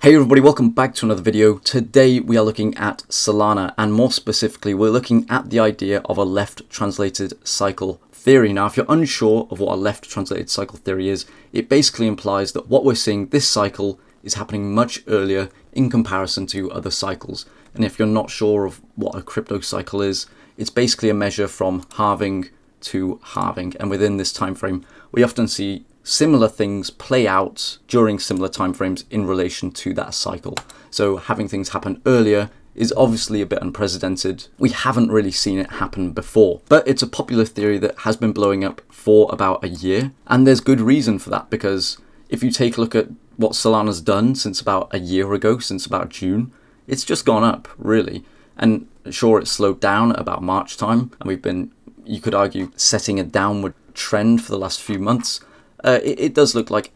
Hey everybody, welcome back to another video. Today we are looking at Solana, and more specifically we're looking at the idea of a left translated cycle theory. Now if you're unsure of what a left translated cycle theory is, it basically implies that what we're seeing this cycle is happening much earlier in comparison to other cycles. And if you're not sure of what a crypto cycle is, it's basically a measure from halving to halving, and within this time frame we often see similar things play out during similar timeframes in relation to that cycle. So having things happen earlier is obviously a bit unprecedented. We haven't really seen it happen before, but it's a popular theory that has been blowing up for about a year, and there's good reason for that, because if you take a look at what Solana's done since about a year ago, since about June, it's just gone up really. And sure, it's slowed down at about March time, and we've been, you could argue, setting a downward trend for the last few months. It does look like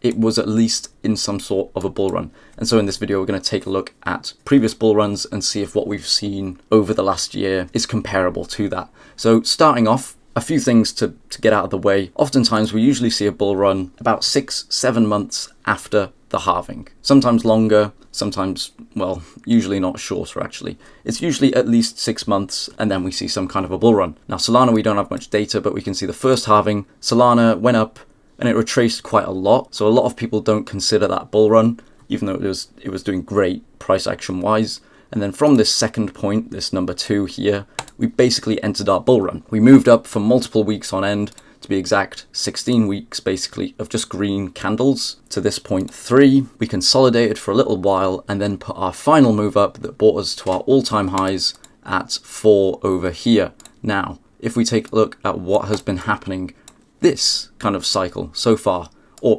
it was at least in some sort of a bull run. And so in this video, we're going to take a look at previous bull runs and see if what we've seen over the last year is comparable to that. So starting off, a few things to get out of the way. Oftentimes, we usually see a bull run about 6-7 months after the halving. Sometimes longer, sometimes, well, usually not shorter actually. It's usually at least 6 months, and then we see some kind of a bull run. Now Solana, we don't have much data, but we can see the first halving, Solana went up and it retraced quite a lot. So a lot of people don't consider that bull run, even though it was doing great price action wise. And then from this second point, this number 2 here, we basically entered our bull run. We moved up for multiple weeks on end, to be exact, 16 weeks basically of just green candles. To this point 3, we consolidated for a little while and then put our final move up that brought us to our all-time highs at 4 over here. Now, if we take a look at what has been happening this kind of cycle so far, or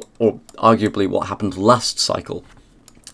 arguably what happened last cycle,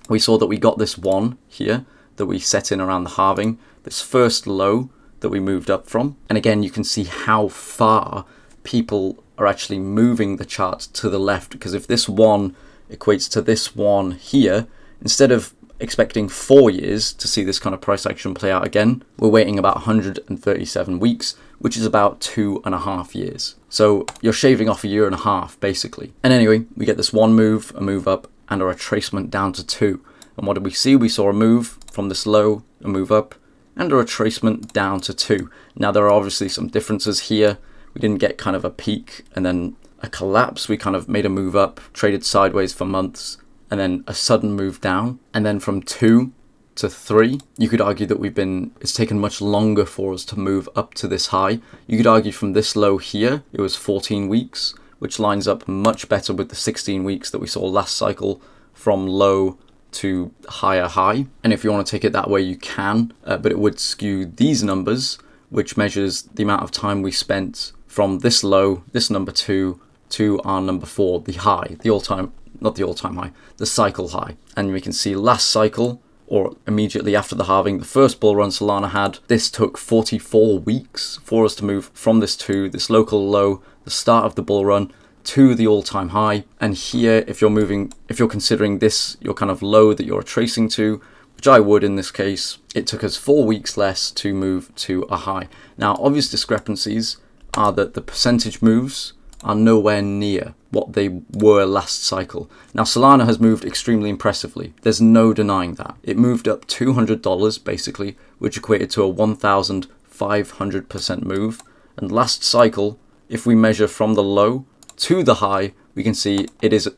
we saw that we got this one here that we set in around the halving, this first low that we moved up from. And again, you can see how far people are actually moving the chart to the left, because if this one equates to this one here, instead of expecting 4 years to see this kind of price action play out again, we're waiting about 137 weeks, which is about 2.5 years. So you're shaving off a year and a half basically. And anyway, we get this one move, a move up, and a retracement down to 2. And what did we see? We saw a move from this low, a move up, and a retracement down to 2. Now there are obviously some differences here. We didn't get kind of a peak and then a collapse. We kind of made a move up, traded sideways for months, and then a sudden move down. And then from 2 to 3, you could argue that it's taken much longer for us to move up to this high. You could argue from this low here, it was 14 weeks, which lines up much better with the 16 weeks that we saw last cycle from low to higher high. And if you want to take it that way, you can, but it would skew these numbers, which measures the amount of time we spent from this low, this number 2, to our number 4, the high, the all-time, not the all-time high, the cycle high. And we can see last cycle, or immediately after the halving, the first bull run Solana had, this took 44 weeks for us to move from this 2, this local low, the start of the bull run, to the all-time high. And here, if you're considering this your kind of low that you're tracing to, which I would in this case, it took us 4 weeks less to move to a high. Now, obvious discrepancies are that the percentage moves are nowhere near what they were last cycle. Now, Solana has moved extremely impressively. There's no denying that. It moved up $200 basically, which equated to a 1,500% move. And last cycle, if we measure from the low to the high, we can see it is,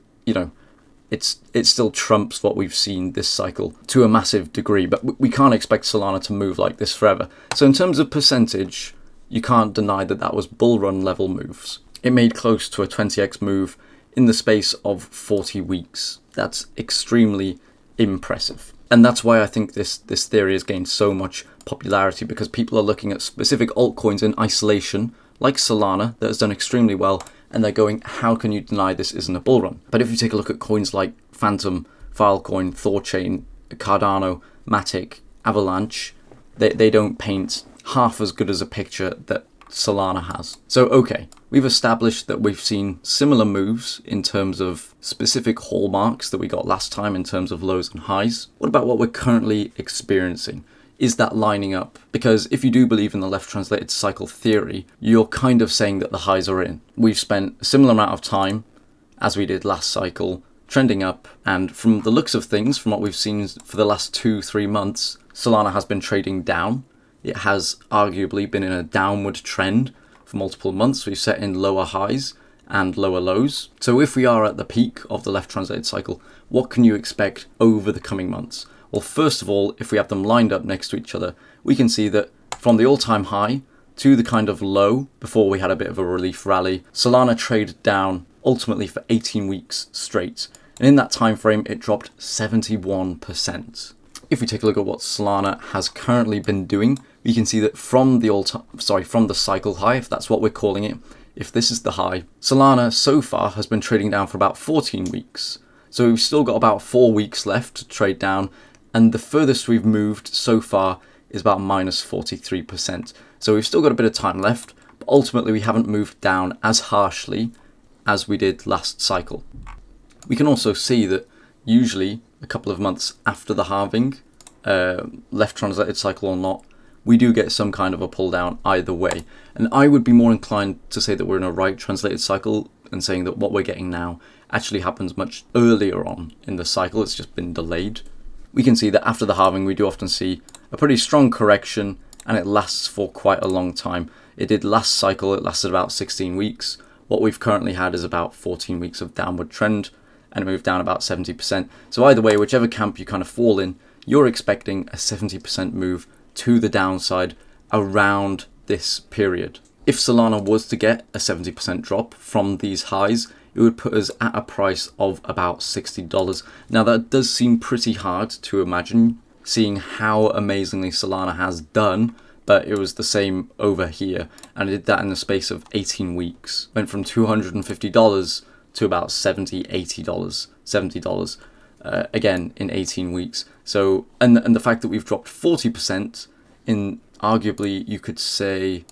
it still trumps what we've seen this cycle to a massive degree, but we can't expect Solana to move like this forever. So in terms of percentage, you can't deny that that was bull run level moves. It made close to a 20x move in the space of 40 weeks. That's extremely impressive. And that's why I think this theory has gained so much popularity, because people are looking at specific altcoins in isolation, like Solana, that has done extremely well, and they're going, how can you deny this isn't a bull run? But if you take a look at coins like Phantom, Filecoin, Thorchain, Cardano, Matic, Avalanche, they don't paint half as good as a picture that Solana has. So okay, we've established that we've seen similar moves in terms of specific hallmarks that we got last time in terms of lows and highs. What about what we're currently experiencing? Is that lining up? Because if you do believe in the left translated cycle theory, you're kind of saying that the highs are in. We've spent a similar amount of time as we did last cycle trending up. And from the looks of things, from what we've seen for the last 2-3 months, Solana has been trading down. It has arguably been in a downward trend for multiple months. We've set in lower highs and lower lows. So if we are at the peak of the left translated cycle, what can you expect over the coming months? Well, first of all, if we have them lined up next to each other, we can see that from the all-time high to the kind of low before we had a bit of a relief rally, Solana traded down ultimately for 18 weeks straight. And in that time frame, it dropped 71%. If we take a look at what Solana has currently been doing, we can see that from the cycle high, if that's what we're calling it, if this is the high, Solana so far has been trading down for about 14 weeks. So we've still got about 4 weeks left to trade down, and the furthest we've moved so far is about minus 43%. So we've still got a bit of time left, but ultimately we haven't moved down as harshly as we did last cycle. We can also see that usually a couple of months after the halving, left translated cycle or not, we do get some kind of a pull down either way. And I would be more inclined to say that we're in a right translated cycle and saying that what we're getting now actually happens much earlier on in the cycle. It's just been delayed. We can see that after the halving, we do often see a pretty strong correction, and it lasts for quite a long time. It did last cycle, it lasted about 16 weeks. What we've currently had is about 14 weeks of downward trend, and it moved down about 70%. So either way, whichever camp you kind of fall in, you're expecting a 70% move to the downside around this period. If Solana was to get a 70% drop from these highs, it would put us at a price of about $60. Now that does seem pretty hard to imagine, seeing how amazingly Solana has done, but it was the same over here, and it did that in the space of 18 weeks. Went from $250 to about $70, $80, $70, again in 18 weeks. So, and the fact that we've dropped 40% in arguably, you could say,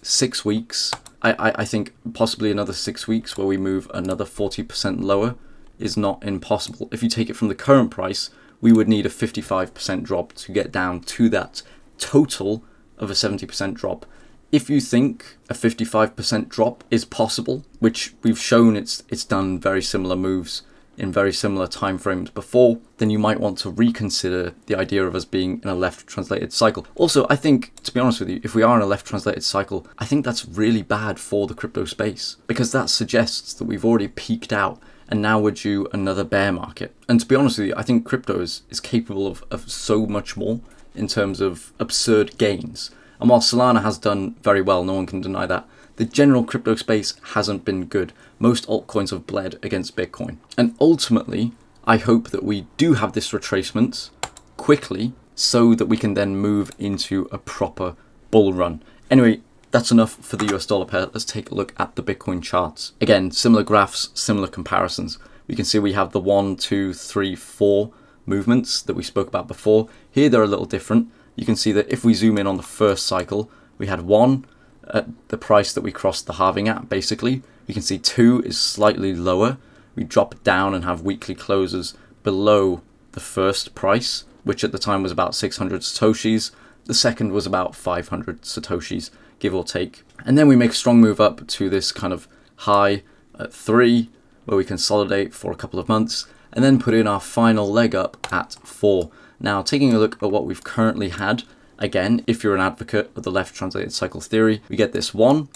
6 weeks, I think possibly another 6 weeks where we move another 40% lower is not impossible. If you take it from the current price, we would need a 55% drop to get down to that total of a 70% drop. If you think a 55% drop is possible, which we've shown it's done very similar moves in very similar timeframes before, then you might want to reconsider the idea of us being in a left translated cycle. Also, I think, to be honest with you, if we are in a left translated cycle, I think that's really bad for the crypto space, because that suggests that we've already peaked out and now we're due another bear market. And to be honest with you, I think crypto is capable of so much more in terms of absurd gains. And while Solana has done very well, no one can deny that, the general crypto space hasn't been good. Most altcoins have bled against Bitcoin. And ultimately, I hope that we do have this retracement quickly so that we can then move into a proper bull run. Anyway, that's enough for the US dollar pair. Let's take a look at the Bitcoin charts. Again, similar graphs, similar comparisons. We can see we have the 1, 2, 3, 4 movements that we spoke about before. Here they're a little different. You can see that if we zoom in on the first cycle, we had 1 at the price that we crossed the halving at, basically. You can see 2 is slightly lower. We drop down and have weekly closes below the first price, which at the time was about 600 Satoshis. The second was about 500 Satoshis, give or take. And then we make a strong move up to this kind of high at 3, where we consolidate for a couple of months, and then put in our final leg up at 4. Now, taking a look at what we've currently had, again, if you're an advocate of the left translated cycle theory, we get this 1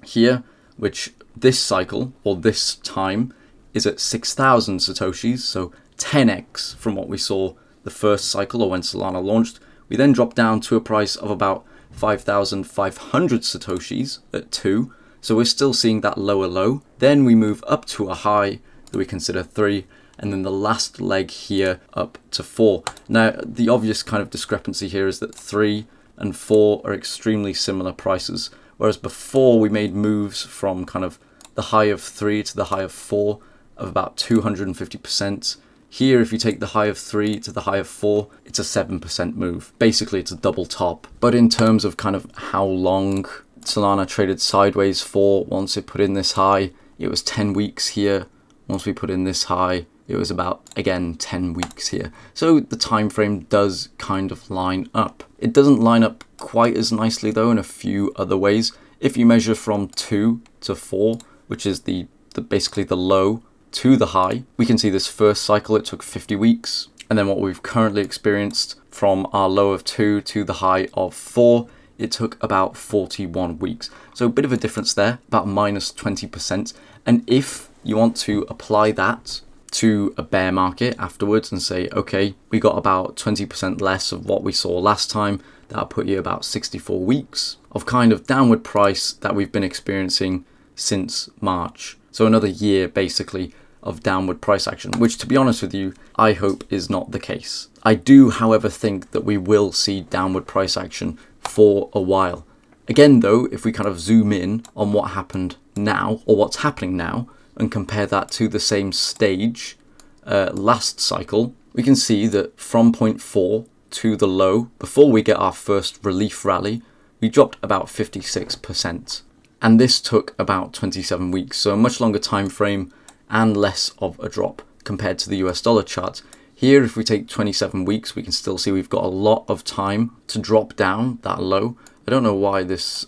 here, which this cycle, or this time, is at 6,000 Satoshis, so 10x from what we saw the first cycle, or when Solana launched. We then drop down to a price of about 5,500 Satoshis at 2, so we're still seeing that lower low. Then we move up to a high that we consider 3, and then the last leg here up to 4. Now, the obvious kind of discrepancy here is that 3 and 4 are extremely similar prices, whereas before we made moves from kind of the high of 3 to the high of 4 of about 250%. Here, if you take the high of 3 to the high of 4, it's a 7% move. Basically, it's a double top. But in terms of kind of how long Solana traded sideways for once it put in this high, it was 10 weeks here. Once we put in this high, it was about, again, 10 weeks here. So the time frame does kind of line up. It doesn't line up quite as nicely, though, in a few other ways. If you measure from 2 to 4, which is the basically the low to the high, we can see this first cycle, it took 50 weeks. And then what we've currently experienced from our low of 2 to the high of 4, it took about 41 weeks. So a bit of a difference there, about minus 20%. And if you want to apply that to a bear market afterwards and say, okay, we got about 20% less of what we saw last time, that'll put you about 64 weeks of kind of downward price that we've been experiencing since March. So another year basically of downward price action, which to be honest with you, I hope is not the case. I do, however, think that we will see downward price action for a while. Again, though, if we kind of zoom in on what happened now or what's happening now and compare that to the same stage last cycle, we can see that from point 4 to the low, before we get our first relief rally, we dropped about 56%. And this took about 27 weeks, so a much longer time frame and less of a drop compared to the US dollar chart. Here, if we take 27 weeks, we can still see we've got a lot of time to drop down that low. I don't know why this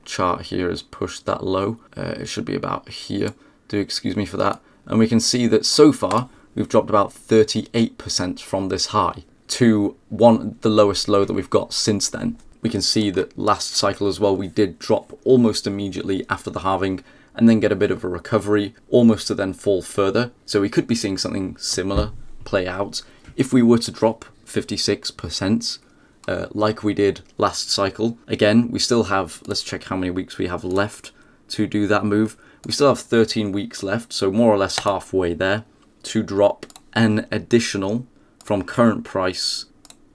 chart here is pushed that low. It should be about here. Do excuse me for that. And we can see that so far, we've dropped about 38% from this high to the lowest low that we've got since then. We can see that last cycle as well, we did drop almost immediately after the halving and then get a bit of a recovery, almost to then fall further. So we could be seeing something similar play out. If we were to drop 56%, like we did last cycle, again, we still have, let's check how many weeks we have left to do that move. We still have 13 weeks left, so more or less halfway there, to drop an additional, from current price,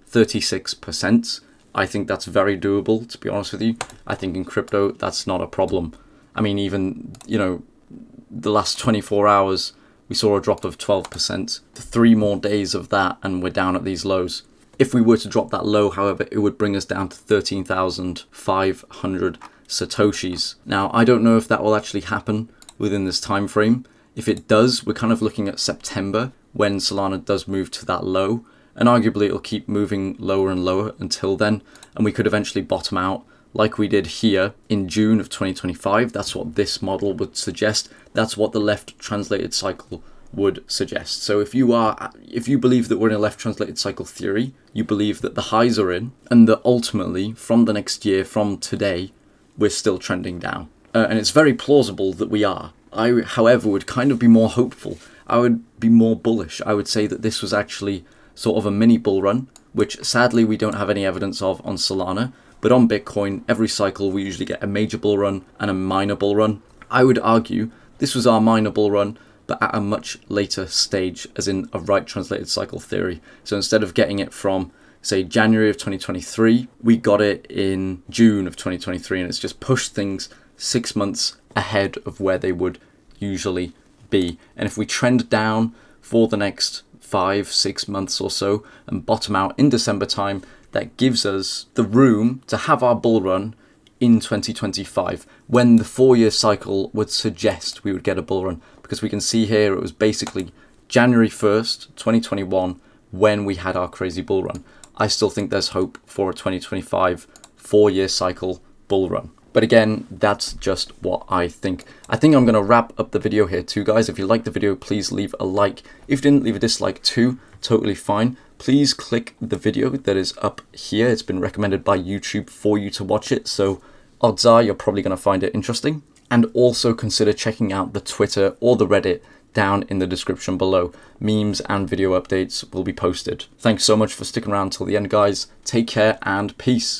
36%. I think that's very doable, to be honest with you. I think in crypto, that's not a problem. I mean, even, the last 24 hours, we saw a drop of 12%. 3 more days of that, and we're down at these lows. If we were to drop that low, however, it would bring us down to 13,500 Satoshis. Now, I don't know if that will actually happen within this time frame. If it does, we're kind of looking at September when Solana does move to that low. And arguably, it'll keep moving lower and lower until then. And we could eventually bottom out like we did here in June of 2025. That's what this model would suggest. That's what the left translated cycle would suggest. So if you believe that we're in a left translated cycle theory, you believe that the highs are in and that ultimately from the next year, from today, we're still trending down. And it's very plausible that we are. I, however, would kind of be more hopeful. I would be more bullish. I would say that this was actually sort of a mini bull run, which sadly we don't have any evidence of on Solana. But on Bitcoin, every cycle we usually get a major bull run and a minor bull run. I would argue this was our minor bull run, but at a much later stage, as in a right translated cycle theory. So instead of getting it from, say, January of 2023, we got it in June of 2023, and it's just pushed things 6 months ahead of where they would usually be. And if we trend down for the next 5-6 months or so and bottom out in December time, that gives us the room to have our bull run in 2025, when the 4-year cycle would suggest we would get a bull run. Because we can see here it was basically January 1st, 2021, when we had our crazy bull run. I still think there's hope for a 2025 4-year cycle bull run. But again, that's just what I think. I think I'm going to wrap up the video here too, guys. If you liked the video, please leave a like. If you didn't, leave a dislike too. Totally fine. Please click the video that is up here. It's been recommended by YouTube for you to watch it, so odds are you're probably going to find it interesting. And also consider checking out the Twitter or the Reddit down in the description below. Memes and video updates will be posted. Thanks so much for sticking around till the end, guys. Take care and peace.